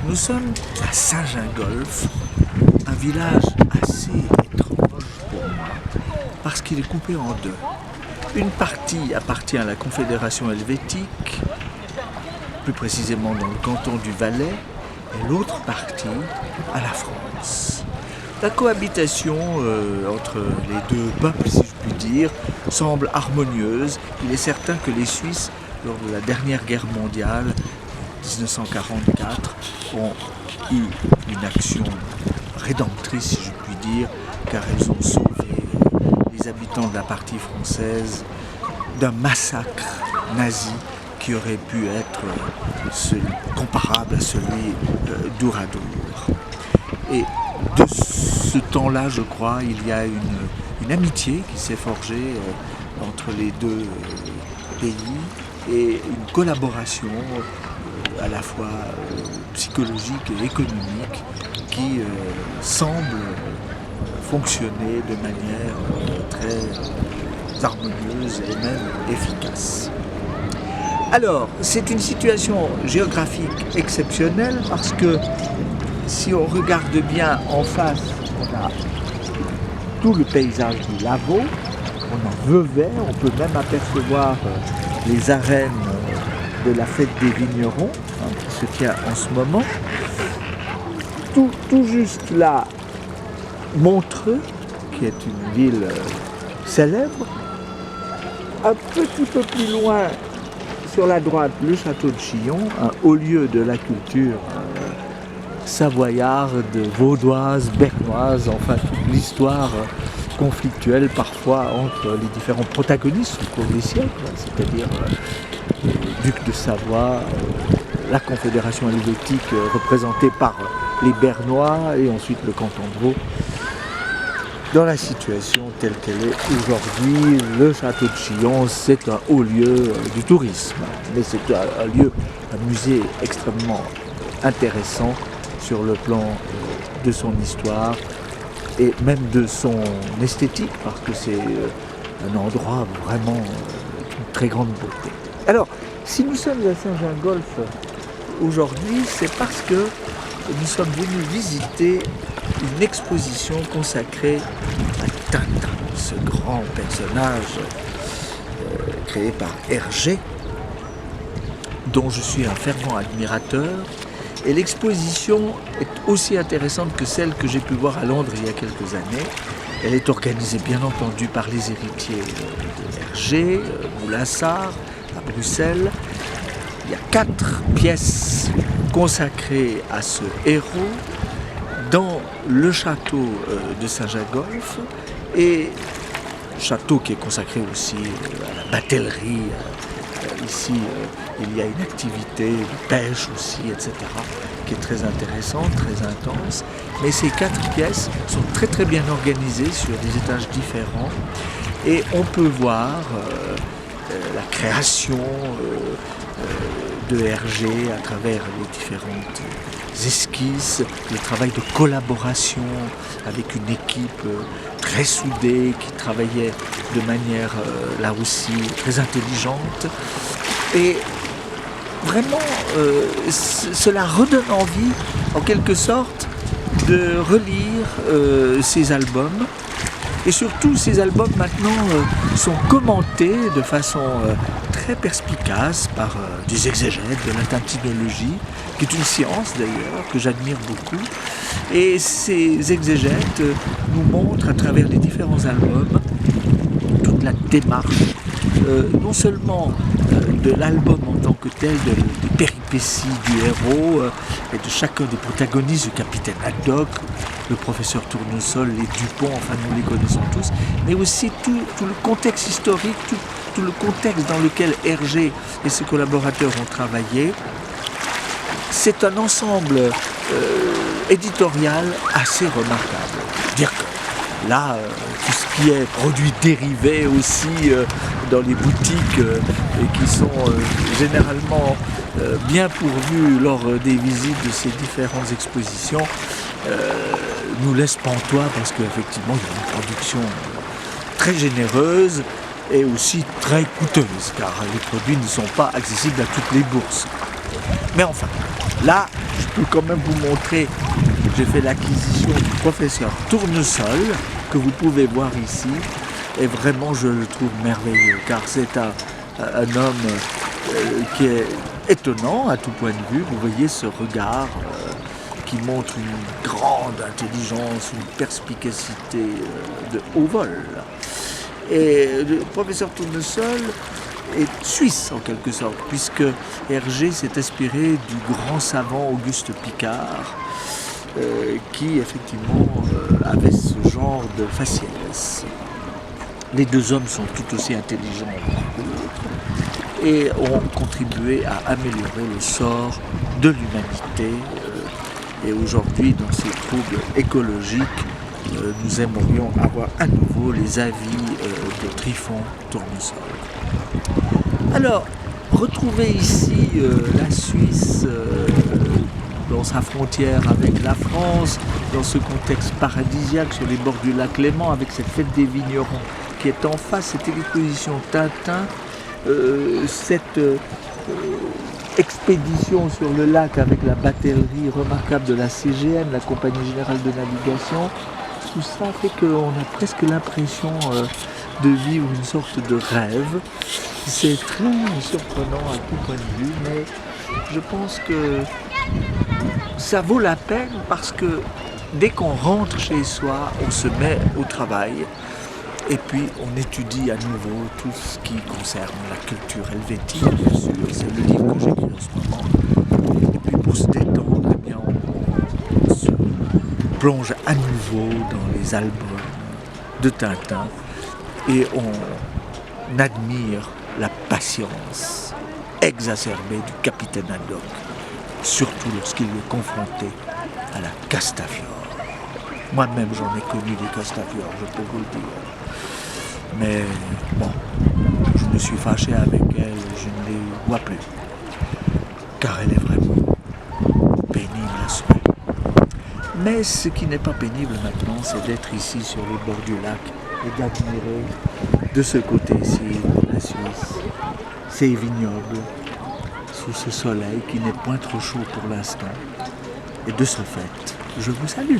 Nous sommes à Saint-Gingolph, un village assez étrange pour moi, parce qu'il est coupé en deux. Une partie appartient à la Confédération helvétique, plus précisément dans le canton du Valais, et l'autre partie à la France. La cohabitation entre les deux peuples, si je puis dire, semble harmonieuse. Il est certain que les Suisses, lors de la dernière guerre mondiale, 1944, ont eu une action rédemptrice, si je puis dire, car elles ont sauvé les habitants de la partie française d'un massacre nazi qui aurait pu être comparable à celui d'Ouradour. Et de ce temps-là, je crois, il y a une amitié qui s'est forgée entre les deux pays et une collaboration à la fois psychologique et économique qui semble fonctionner de manière très harmonieuse et même efficace. Alors, c'est une situation géographique exceptionnelle parce que si on regarde bien en face, on a tout le paysage du Lavaux, on a Vevey, on peut même apercevoir les arènes de la fête des vignerons qui se tient en ce moment. Tout juste là, Montreux, qui est une ville célèbre. Un petit peu plus loin, sur la droite, le château de Chillon, un haut lieu de la culture savoyarde, vaudoise, bernoise, enfin toute l'histoire conflictuelle parfois entre les différents protagonistes au cours des siècles, c'est-à-dire le duc de Savoie, la Confédération helvétique représentée par les Bernois et ensuite le canton de Vaud. Dans la situation telle qu'elle est aujourd'hui, le château de Chillon, c'est un haut lieu du tourisme, mais c'est un lieu, un musée extrêmement intéressant sur le plan de son histoire et même de son esthétique, parce que c'est un endroit vraiment d'une très grande beauté. Alors, si nous sommes à Saint-Gingolph aujourd'hui, c'est parce que nous sommes venus visiter une exposition consacrée à Tintin, ce grand personnage créé par Hergé, dont je suis un fervent admirateur. Et l'exposition est aussi intéressante que celle que j'ai pu voir à Londres il y a quelques années. Elle est organisée bien entendu par les héritiers de Hergé, Moulinsart, à Bruxelles. Il y a 4 pièces consacrées à ce héros dans le château de Saint-Gingolph, et château qui est consacré aussi à la batellerie. Ici, il y a une activité de pêche aussi, etc., qui est très intéressante, très intense. Mais ces 4 pièces sont très très bien organisées sur des étages différents, et on peut voir la création de Hergé à travers les différentes esquisses, le travail de collaboration avec une équipe très soudée qui travaillait de manière là aussi très intelligente. Et vraiment, cela redonne envie, en quelque sorte, de relire ces albums. Et surtout, ces albums maintenant sont commentés de façon très perspicace par des exégètes de la tintinologie, qui est une science d'ailleurs que j'admire beaucoup. Et ces exégètes nous montrent à travers les différents albums toute la démarche, non seulement de l'album en tant que tel, des péripéties du héros et de chacun des protagonistes, le capitaine Haddock, le professeur Tournesol, les Dupont, enfin nous les connaissons tous, mais aussi tout le contexte historique, tout le contexte dans lequel Hergé et ses collaborateurs ont travaillé. C'est un ensemble éditorial assez remarquable. Dire que là, tout ce qui est produits dérivés aussi dans les boutiques et qui sont généralement bien pourvus lors des visites de ces différentes expositions, nous laisse pantois parce qu'effectivement il y a une production très généreuse et aussi très coûteuse, car les produits ne sont pas accessibles à toutes les bourses. Mais enfin, Là, je peux quand même vous montrer, j'ai fait l'acquisition du professeur Tournesol, que vous pouvez voir ici, et vraiment je le trouve merveilleux, car c'est un homme qui est étonnant à tout point de vue. Vous voyez ce regard qui montre une grande intelligence, une perspicacité de haut vol. Et le professeur Tournesol est suisse en quelque sorte, puisque Hergé s'est inspiré du grand savant Auguste Piccard, qui effectivement avait ce genre de faciès. Les deux hommes sont tout aussi intelligents l'un que l'autre et ont contribué à améliorer le sort de l'humanité. Et aujourd'hui, dans ces troubles écologiques, nous aimerions avoir à nouveau les avis de Trifon Tournesol. Alors, retrouver ici la Suisse dans sa frontière avec la France, dans ce contexte paradisiaque sur les bords du lac Léman, avec cette fête des vignerons qui est en face, cette exposition Tintin, cette expédition sur le lac avec la batellerie remarquable de la CGN, la Compagnie Générale de Navigation, tout ça fait qu'on a presque l'impression de vivre une sorte de rêve. C'est très surprenant à tout point de vue, mais je pense que ça vaut la peine parce que dès qu'on rentre chez soi, on se met au travail et puis on étudie à nouveau tout ce qui concerne la culture helvétique, bien sûr. C'est le livre que j'écris en ce moment. Et puis pour se détendre, eh bien, on se plonge à nouveau dans les albums de Tintin et on admire la patience exacerbée du capitaine Haddock, surtout lorsqu'il est confronté à la Castafiore. Moi-même j'en ai connu des Castafiores, je peux vous le dire. Mais bon, je me suis fâché avec elle, je ne les vois plus. Car elle est vraiment pénible à souhait. Mais ce qui n'est pas pénible maintenant, c'est d'être ici sur les bords du lac et d'admirer de ce côté-ci la Suisse, ces vignobles, sous ce soleil qui n'est point trop chaud pour l'instant. Et de ce fait, je vous salue.